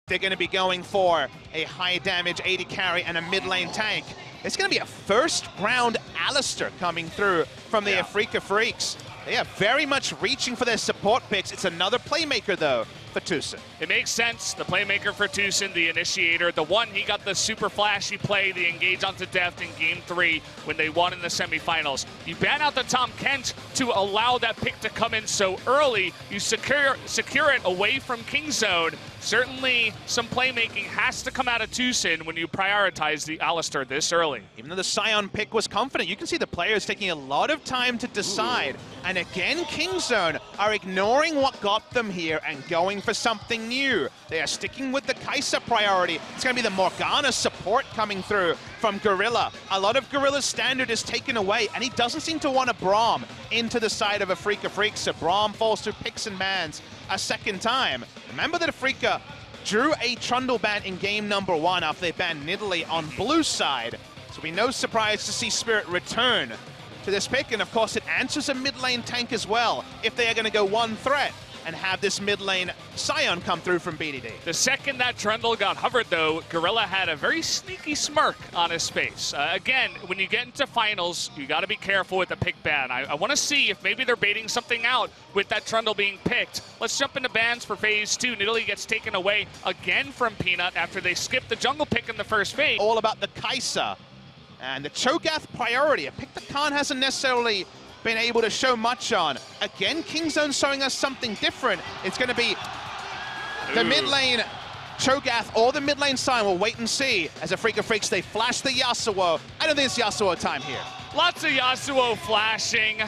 They're going to be going for a high damage AD carry and a mid lane tank. It's going to be a first round Alistair coming through from the Afrika Freaks. They are very much reaching for their support picks. It's another playmaker though for TuSin. It makes sense. The playmaker for TuSin, the initiator, the one he got the super flashy play, the engage onto death in Game 3 when they won in the semifinals. You ban out the Tom Kent to allow that pick to come in so early. You secure it away from King Zone. Certainly some playmaking has to come out of TuSin when you prioritize the Alistair this early. Even though the Sion pick was confident, you can see the players taking a lot of time to decide. And again, King Zone are ignoring what got them here and going for something new. They are sticking with the Kai'Sa priority. It's going to be the Morgana support coming through from Gorilla. A lot of Gorilla's standard is taken away, and he doesn't seem to want to Braum into the side of Afrika Freaks, so Braum falls through picks and bans a second time. Remember that Afrika drew a Trundle ban in game number 1 after they banned Nidalee on blue side. So be no surprise to see Spirit return to this pick, and of course it answers a mid lane tank as well if they are going to go one threat and have this mid lane Sion come through from BDD. The second that Trundle got hovered, though, Gorilla had a very sneaky smirk on his face. Again, when you get into finals, you got to be careful with the pick ban. I want to see if maybe they're baiting something out with that Trundle being picked. Let's jump into bans for phase 2. Nidalee gets taken away again from Peanut after they skipped the jungle pick in the first phase. All about the Kai'Sa and the Cho'Gath priority, a pick that Khan hasn't necessarily been able to show much on. Again, King Zone showing us something different. It's going to be the mid lane Cho'Gath or the mid lane Sion. We'll wait and see. As Afrika Freaks, they flash the Yasuo. I don't think it's Yasuo time here. Lots of Yasuo flashing.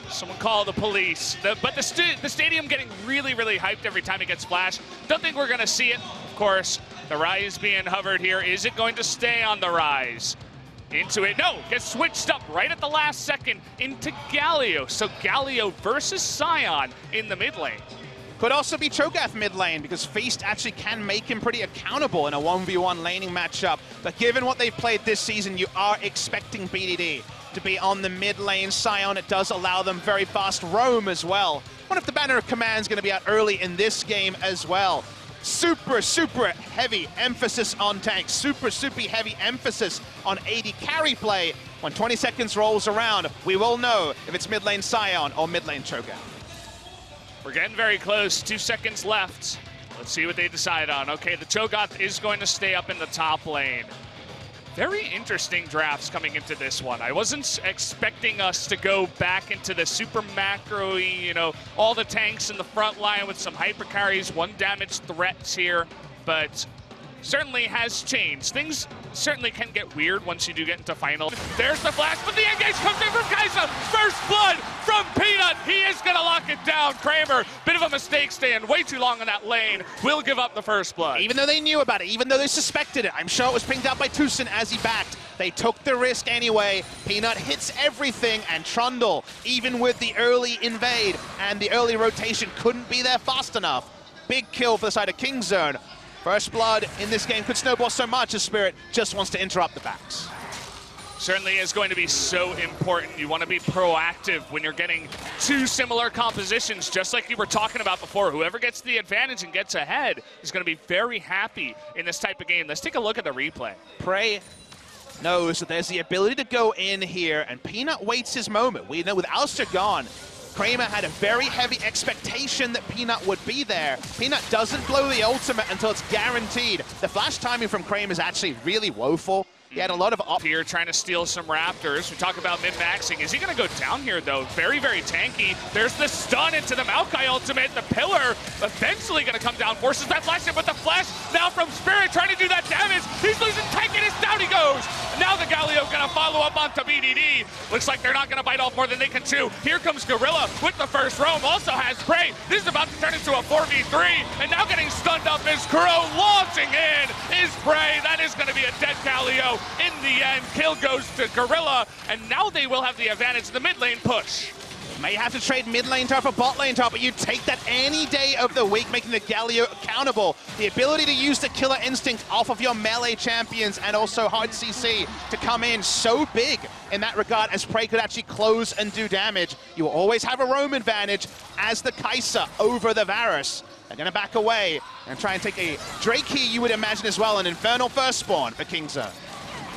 Someone call the police. But the stadium getting really, really hyped every time it gets flashed. Don't think we're going to see it. Of course, the Rise being hovered here. Is it going to stay on the Rise? Into it, no, gets switched up right at the last second into Galio. So Galio versus Sion in the mid lane. Could also be Cho'Gath mid lane because Feast actually can make him pretty accountable in a 1v1 laning matchup. But given what they've played this season, you are expecting BDD to be on the mid lane. Sion, it does allow them very fast roam as well. What if the Banner of Command is going to be out early in this game as well? Super heavy emphasis on tanks, super heavy emphasis on AD carry play. When 20 seconds rolls around, we will know if it's mid lane Sion or mid lane Cho'Gath. We're getting very close, 2 seconds left. Let's see what they decide on. Okay, the Cho'Gath is going to stay up in the top lane. Very interesting drafts coming into this one. I wasn't expecting us to go back into the super macro-y, you know, all the tanks in the front line with some hyper carries, 1 damage threats here, but certainly has changed. Things certainly can get weird once you do get into finals. There's the flash, but the engage comes in from Kai'Sa. First blood from Peanut. He is going to lock it down. Kramer, bit of a mistake staying way too long in that lane. Will give up the first blood. Even though they knew about it, even though they suspected it, I'm sure it was pinged out by TuSin as he backed. They took the risk anyway. Peanut hits everything, and Trundle, even with the early invade and the early rotation, couldn't be there fast enough. Big kill for the side of King Zone. First blood in this game could snowball so much as Spirit just wants to interrupt the backs. Certainly is going to be so important. You want to be proactive when you're getting 2 similar compositions, just like you were talking about before. Whoever gets the advantage and gets ahead is going to be very happy in this type of game. Let's take a look at the replay. Pray knows that there's the ability to go in here, and Peanut waits his moment. We know with Alistair gone, Kramer had a very heavy expectation that Peanut would be there. Peanut doesn't blow the ultimate until it's guaranteed. The flash timing from Kramer is actually really woeful. He had a lot of here trying to steal some Raptors. We talk about min-maxing. Is he going to go down here, though? Very, very tanky. There's the stun into the Maokai ultimate. The pillar eventually going to come down. Forces that flash in, but the flash now from Spirit trying to do that damage. He's losing tankiness. Down he goes. Now the Galio going to follow up onto BDD. Looks like they're not going to bite off more than they can chew. Here comes Gorilla with the first roam. Also has Prey. This is about to turn into a 4v3. And now getting stunned up is Crow. Launching in is Prey. That is going to be a dead Galio. In the end, kill goes to Gorilla, and now they will have the advantage in the mid lane push. May have to trade mid lane top for bot lane top, but you take that any day of the week, making the Galio accountable. The ability to use the killer instinct off of your melee champions and also hard CC to come in so big in that regard, as Pray could actually close and do damage. You will always have a roam advantage as the Kai'Sa over the Varus. They're going to back away and try and take a Drake here, you would imagine as well, an Infernal Firstborn for KingZone.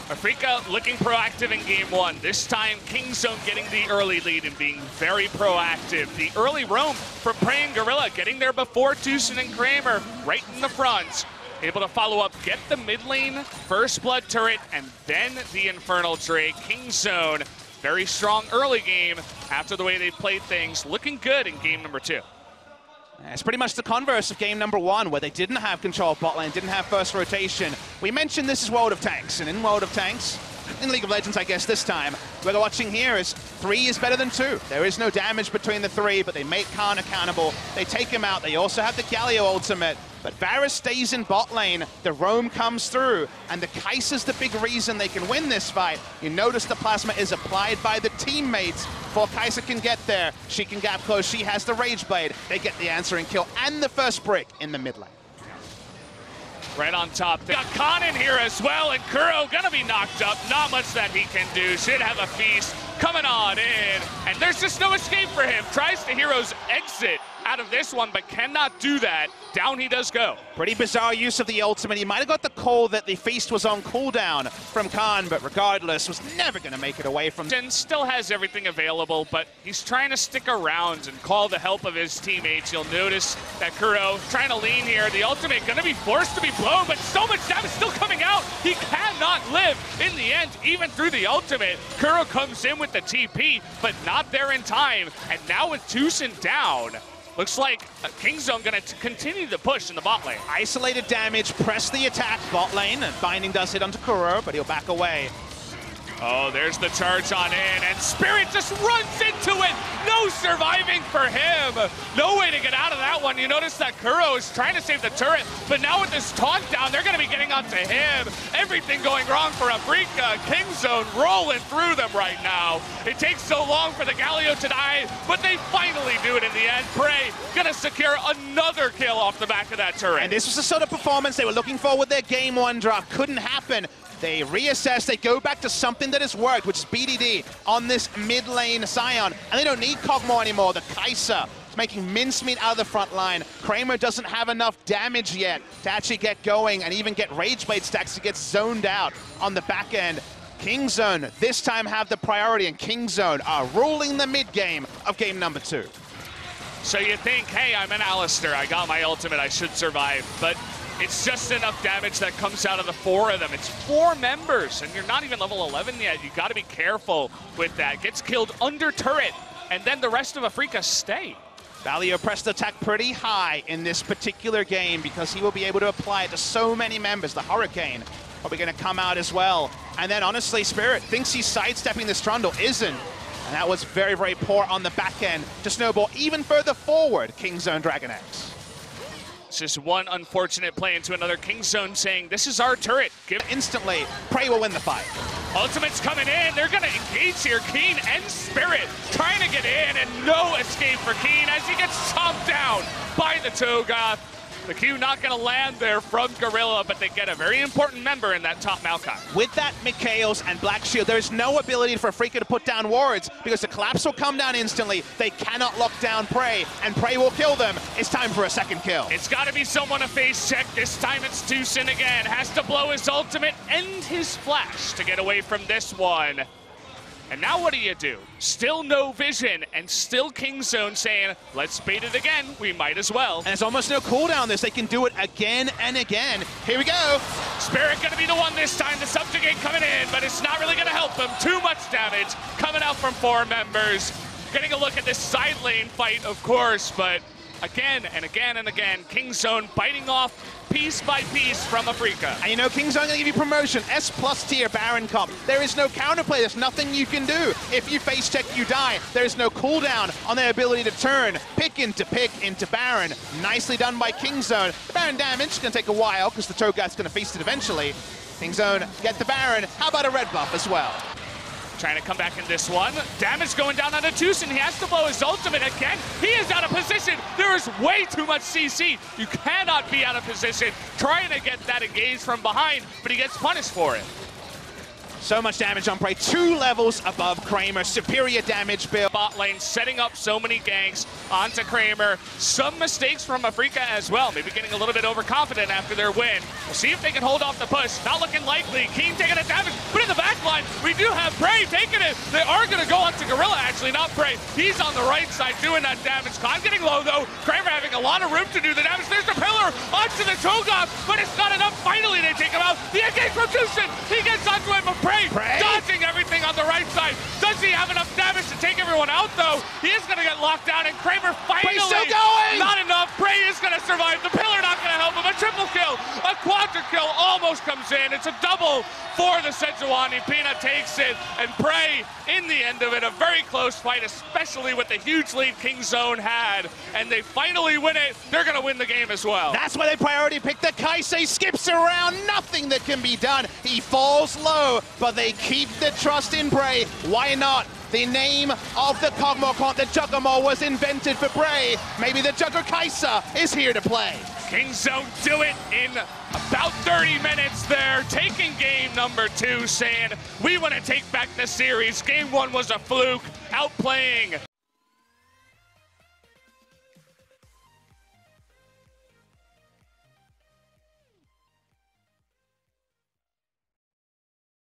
Afrika looking proactive in game one. This time, KingZone getting the early lead and being very proactive. The early roam from Pray and Gorilla, getting there before Tucson and Kramer, right in the front. Able to follow up, get the mid lane, first blood turret, and then the Infernal Drake. KingZone, very strong early game after the way they played things. Looking good in game number 2. It's pretty much the converse of game number 1, where they didn't have control of bot lane, didn't have first rotation. We mentioned this is World of Tanks, and in World of Tanks, in League of Legends, I guess this time, what we're watching here is 3 is better than 2. There is no damage between the 3, but they make Khan accountable. They take him out. They also have the Galio ultimate. But Varus stays in bot lane, the roam comes through, and the Kai'Sa's the big reason they can win this fight. You notice the plasma is applied by the teammates before Kai'Sa can get there. She can gap close, she has the Rage Blade. They get the answering kill and the first brick in the mid lane. Right on top. They got Khan in here as well, and Kuro gonna be knocked up. Not much that he can do. Should have a feast coming on in, and there's just no escape for him. Tries to Hero's exit out of this one, but cannot do that. Down he does go. Pretty bizarre use of the ultimate. He might have got the call that the feast was on cooldown from Khan, but regardless, was never going to make it away from... And still has everything available, but he's trying to stick around and call the help of his teammates. You'll notice that Kuro trying to lean here. The ultimate going to be forced to be blown, but so much damage still coming out. He cannot live in the end, even through the ultimate. Kuro comes in with the TP, but not there in time. And now with Tucson down, looks like KingZone going to continue to push in the bot lane. Isolated damage, press the attack bot lane, and Binding does hit onto Kuro, but he'll back away. Oh, there's the charge on in, and Spirit just runs into it. No surviving for him. No way to get out of that one. You notice that Kuro is trying to save the turret, but now with this taunt down, they're going to be getting onto him. Everything going wrong for Afrika. KingZone rolling through them right now. It takes so long for the Galio to die, but they finally do it in the end. Pray going to secure another kill off the back of that turret. And this was the sort of performance they were looking for with their game 1 draft. Couldn't happen. They reassess, they go back to something that has worked, which is BDD on this mid lane Scion, and they don't need Kog'Maw anymore. The Kai'Sa is making mincemeat out of the front line. Kramer doesn't have enough damage yet to actually get going and even get Rage Blade stacks to get zoned out on the back end. KingZone this time have the priority, and KingZone are ruling the mid game of game number 2. So you think, hey, I'm an Alistair, I got my ultimate, I should survive, but it's just enough damage that comes out of the 4 of them. It's 4 members, and you're not even level 11 yet. You got to be careful with that. Gets killed under turret, and then the rest of Afrika stay. Galio pressed the attack pretty high in this particular game because he will be able to apply it to so many members. The Hurricane probably going to come out as well. And then, honestly, Spirit thinks he's sidestepping this Trundle, isn't. And that was very, very poor on the back end to snowball even further forward KingZone Dragon X. It's just one unfortunate play into another. KingZone saying, this is our turret. Give instantly, Pray will win the fight. Ultimate's coming in. They're going to engage here. Keen and Spirit trying to get in, and no escape for Keen as he gets chomped down by the Cho'Gath. The Q not going to land there from Gorilla, but they get a very important member in that top Maokai. With that Mikhails and Black Shield, there's no ability for Afrika to put down wards because the collapse will come down instantly. They cannot lock down Pray, and Pray will kill them. It's time for a second kill. It's got to be someone to face check. This time it's Tucson again. Has to blow his ultimate and his flash to get away from this one. And now what do? Still no vision, and still KingZone saying, let's bait it again, we might as well. And there's almost no cooldown on this. They can do it again and again. Here we go. Spirit gonna be the one this time. The Subjugate coming in, but it's not really gonna help them. Too much damage coming out from 4 members. Getting a look at this side lane fight, of course, but again and again and again, KingZone biting off piece by piece from Afrika. And you know, KingZone gonna give you promotion, S+ tier Baron comp. There is no counterplay, there's nothing you can do. If you face check, you die. There is no cooldown on their ability to turn. Pick into Baron. Nicely done by KingZone. The Baron damage is gonna take a while because the Cho'Gath's gonna feast it eventually. KingZone get the Baron. How about a red buff as well? Trying to come back in this one. Damage going down on a Tucson. He has to blow his ultimate again. He is out of position. There is way too much CC. You cannot be out of position trying to get that engaged from behind, but he gets punished for it. So much damage on Pray, 2 levels above Kramer, superior damage build. Bot lane setting up so many ganks onto Kramer. Some mistakes from Afrika as well, maybe getting a little bit overconfident after their win. We'll see if they can hold off the push. Not looking likely. Keen taking a damage, but in the back line, we do have Pray taking it. They are going to go onto Gorilla, actually, not Pray. He's on the right side doing that damage. Khan getting low, though. Kramer having a lot of room to do the damage. There's the pillar onto the Cho'Gath, but it's not enough. Finally, they take him out. The engage from Tucson. He gets onto him, but Pray dodging everything on the right side. Does he have enough damage to take everyone out, though? He is going to get locked down, and Kramer finally, still going! Not enough. Pray is going to survive. The pillar not going to help him. A triple kill, a quadra kill almost comes in. It's a double for the Sejuani. Pina takes it, and Pray, in the end of it, a very close fight, especially with the huge lead Kingzone had, and they finally win it. They're going to win the game as well. That's why they priority pick the Kaise, skips around, nothing that can be done. He falls low, but they keep the trust in Pray. Why not? The name of the Cogmocont, the Juggermore, was invented for Pray. Maybe the Jugger Kaisa is here to play. Kingzone do it in about 30 minutes there, taking game number 2, saying we want to take back the series. Game 1 was a fluke, outplaying